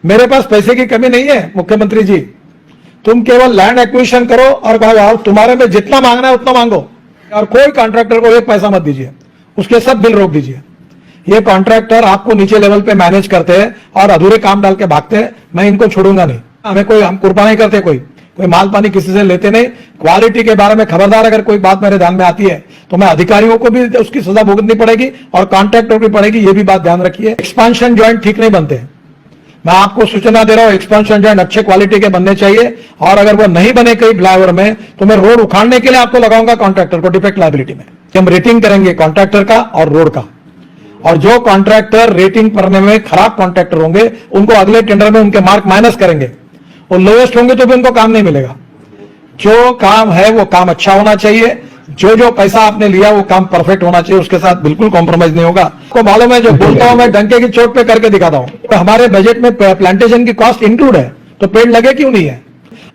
मेरे पास पैसे की कमी नहीं है मुख्यमंत्री जी, तुम केवल लैंड एक्विजिशन करो और कहो तुम्हारे में जितना मांगना है उतना मांगो और कोई कॉन्ट्रैक्टर को एक पैसा मत दीजिए, उसके सब बिल रोक दीजिए। ये कॉन्ट्रैक्टर आपको नीचे लेवल पे मैनेज करते हैं और अधूरे काम डाल के भागते हैं, मैं इनको छोड़ूंगा नहीं। हम कुर्बान नहीं करते, कोई माल पानी किसी से लेते नहीं। क्वालिटी के बारे में खबरदार अगर कोई बात मेरे ध्यान में आती है तो मैं अधिकारियों को भी उसकी सजा भुगतनी पड़ेगी और कॉन्ट्रैक्टर को भी पड़ेगी, ये भी बात ध्यान रखिए। एक्सपांशन जॉइंट ठीक नहीं बनते, मैं आपको सूचना दे रहा हूं, एक्सपांशन जॉइंट अच्छे क्वालिटी के बनने चाहिए और अगर वो नहीं बने कई फ्लाईओवर में तो मैं रोड उखाड़ने के लिए आपको लगाऊंगा कॉन्ट्रैक्टर को डिफेक्ट लायबिलिटी में। हम रेटिंग करेंगे कॉन्ट्रैक्टर का और रोड का, और जो कॉन्ट्रैक्टर रेटिंग करने में खराब कॉन्ट्रैक्टर होंगे उनको अगले टेंडर में उनके मार्क माइनस करेंगे, और लोएस्ट होंगे तो भी उनको काम नहीं मिलेगा। जो काम है वो काम अच्छा होना चाहिए, जो पैसा आपने लिया वो काम परफेक्ट होना चाहिए, उसके साथ बिल्कुल कॉम्प्रोमाइज नहीं होगा। आपको मालूम है, जो बोलता हूं मैं डंके की चोट पे करके दिखाता हूं। तो हमारे बजट में प्लांटेशन की कॉस्ट इंक्लूड है, तो पेड़ लगे क्यों नहीं है?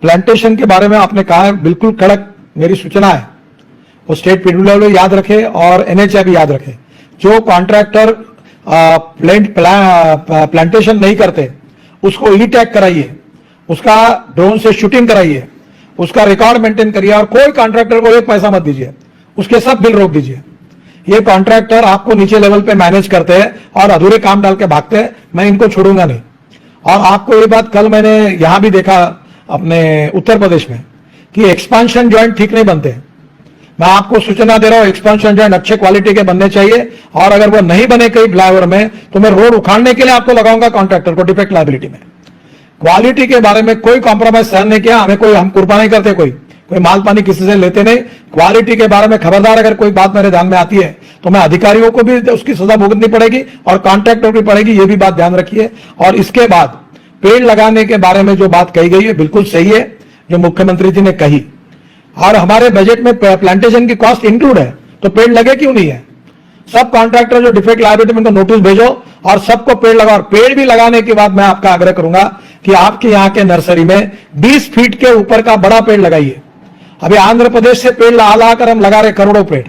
प्लांटेशन के बारे में आपने कहा है, बिल्कुल कड़क मेरी सूचना है, वो स्टेट पीडब्ल्यूडी याद रखे और एनएचए भी याद रखे। जो कॉन्ट्रैक्टर प्लांटेशन नहीं करते उसको ई टैग कराइए, उसका ड्रोन से शूटिंग कराइए, उसका रिकॉर्ड मेंटेन करिए और कोई कॉन्ट्रैक्टर को एक पैसा मत दीजिए, उसके सब बिल रोक दीजिए। ये कॉन्ट्रैक्टर आपको नीचे लेवल पे मैनेज करते हैं और अधूरे काम डाल के भागते हैं, मैं इनको छोड़ूंगा नहीं। और आपको ये बात कल मैंने यहां भी देखा अपने उत्तर प्रदेश में कि एक्सपांशन जॉइंट ठीक नहीं बनते, मैं आपको सूचना दे रहा हूं, एक्सपांशन जॉइंट अच्छे क्वालिटी के बनने चाहिए और अगर वो नहीं बने कई फ्लाईओवर में तो मैं रोड उखाड़ने के लिए आपको लगाऊंगा कॉन्ट्रैक्टर को डिफेक्ट लायबिलिटी में। क्वालिटी के बारे में कोई कॉम्प्रोमाइज सहन नहीं किया, हम कुर्बान नहीं करते, कोई माल पानी किसी से लेते नहीं। क्वालिटी के बारे में खबरदार अगर कोई बात मेरे ध्यान में आती है तो मैं अधिकारियों को भी उसकी सजा भुगतनी पड़ेगी और कॉन्ट्रैक्टर को भी पड़ेगी, ये भी बात ध्यान रखिए। और इसके बाद पेड़ लगाने के बारे में जो बात कही गई है बिल्कुल सही है, जो मुख्यमंत्री जी ने कही, और हमारे बजट में प्लांटेशन की कॉस्ट इंक्लूड है, तो पेड़ लगे क्यों नहीं है? सब कॉन्ट्रैक्टर जो डिफेक्ट लायबिलिटी में उनको नोटिस भेजो और सबको पेड़ लगाओ। और पेड़ भी लगाने के बाद मैं आपका आग्रह करूंगा कि आपके यहाँ के नर्सरी में 20 फीट के ऊपर का बड़ा पेड़ लगाइए। अभी आंध्र प्रदेश से पेड़ ला कर हम लगा रहे करोड़ों पेड़,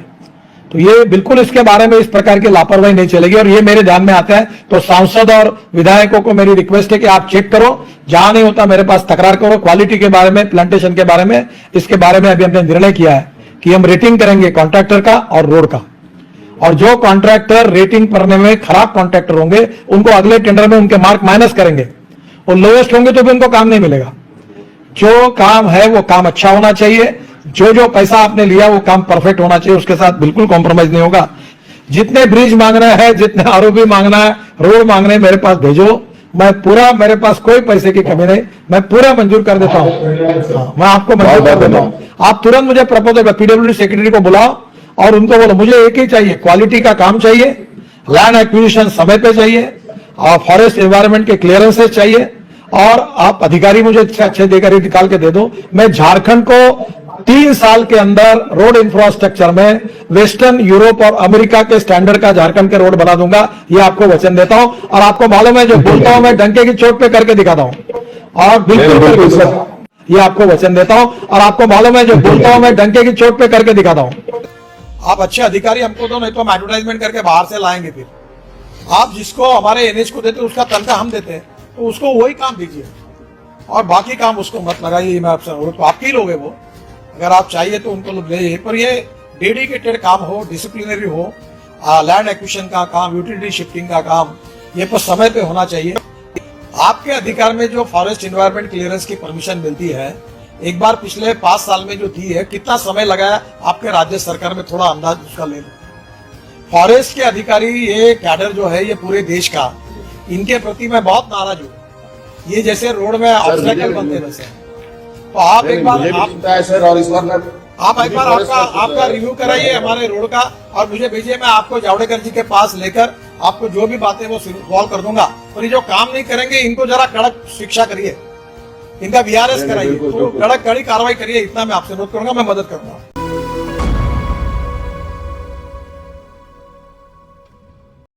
तो ये बिल्कुल इसके बारे में इस प्रकार की लापरवाही नहीं चलेगी। और ये मेरे ध्यान में आता है तो सांसद और विधायकों को मेरी रिक्वेस्ट है कि आप चेक करो, जहां नहीं होता मेरे पास तकरार करो। क्वालिटी के बारे में, प्लांटेशन के बारे में, इसके बारे में अभी हमने निर्णय किया है कि हम रेटिंग करेंगे कॉन्ट्रैक्टर का और रोड का, और जो कॉन्ट्रैक्टर रेटिंग करने में खराब कॉन्ट्रैक्टर होंगे उनको अगले टेंडर में उनके मार्क माइनस करेंगे, और लोएस्ट होंगे तो भी उनको काम नहीं मिलेगा। जो काम है वो काम अच्छा होना चाहिए, जो पैसा आपने लिया वो काम परफेक्ट होना चाहिए, उसके साथ बिल्कुल कॉम्प्रोमाइज नहीं होगा। जितने ब्रिज मांगना है, जितने आरओबी मांगना है, रोड मांगने मेरे पास भेजो, मैं पूरा, मेरे पास कोई पैसे की कमी नहीं, मैं पूरा मंजूर कर देता हूं। मैं आपको मंजूर कर देता हूं। आप तुरंत मुझे प्रपोजल पीडब्ल्यूडी सेक्रेटरी को बुलाओ और उनको बोलो मुझे एक ही चाहिए, क्वालिटी का काम चाहिए, लैंड एक्विजिशन समय पे चाहिए, और फॉरेस्ट एनवायरनमेंट के क्लियरेंसेस चाहिए, और आप अधिकारी मुझे अच्छे देकर निकाल के दे दो। मैं झारखंड को 3 साल के अंदर रोड इंफ्रास्ट्रक्चर में वेस्टर्न यूरोप और अमेरिका के स्टैंडर्ड का झारखंड के रोड बना दूंगा, ये आपको वचन देता हूं। और आपको मालूम है, जो बोलता हूं मैं डंके की चोट पे करके दिखाता हूं, और बिल्कुल ये आपको वचन देता हूं। और आपको मालूम है, जो बोलता हूं मैं डंके की चोट पे करके दिखाता हूं। आप अच्छे अधिकारी हमको दो, नहीं तो हम एडवर्टाइजमेंट करके बाहर से लाएंगे। फिर आप जिसको हमारे एनएच को देते उसका तनख्वाह हम देते हैं, तो उसको वही काम दीजिए और बाकी काम उसको मत लगाइए। मैं आपसे तो आपके लोग है वो, अगर आप चाहिए तो उनको लोग ले, पर ये डेडिकेटेड काम हो, डिसिप्लिनरी हो, लैंड एक्विजिशन का काम, यूटिलिटी शिफ्टिंग का काम, ये पर समय पे होना चाहिए। आपके अधिकार में जो फॉरेस्ट एनवायरनमेंट क्लियरेंस की परमिशन मिलती है, एक बार पिछले 5 साल में जो दी है, कितना समय लगाया आपके राज्य सरकार में, थोड़ा अंदाज उसका ले लो। फॉरेस्ट के अधिकारी, ये कैडर जो है ये पूरे देश का, इनके प्रति मैं बहुत नाराज हूँ। ये जैसे रोड में ऑब्स्टेकल बनते वैसे, तो आप एक बार आपका रिव्यू कराइए हमारे रोड का और मुझे भेजिए, मैं आपको जावड़ेकर जी के पास लेकर आपको जो भी बातें वो सॉल्व कर दूंगा। और ये जो काम नहीं करेंगे इनको जरा कड़क शिक्षा करिए, इनका वीआरएस कराइए, तो कड़क कड़ी कार्रवाई करिए, इतना मैं आपसे अनुरोध करूंगा, मैं मदद करूंगा।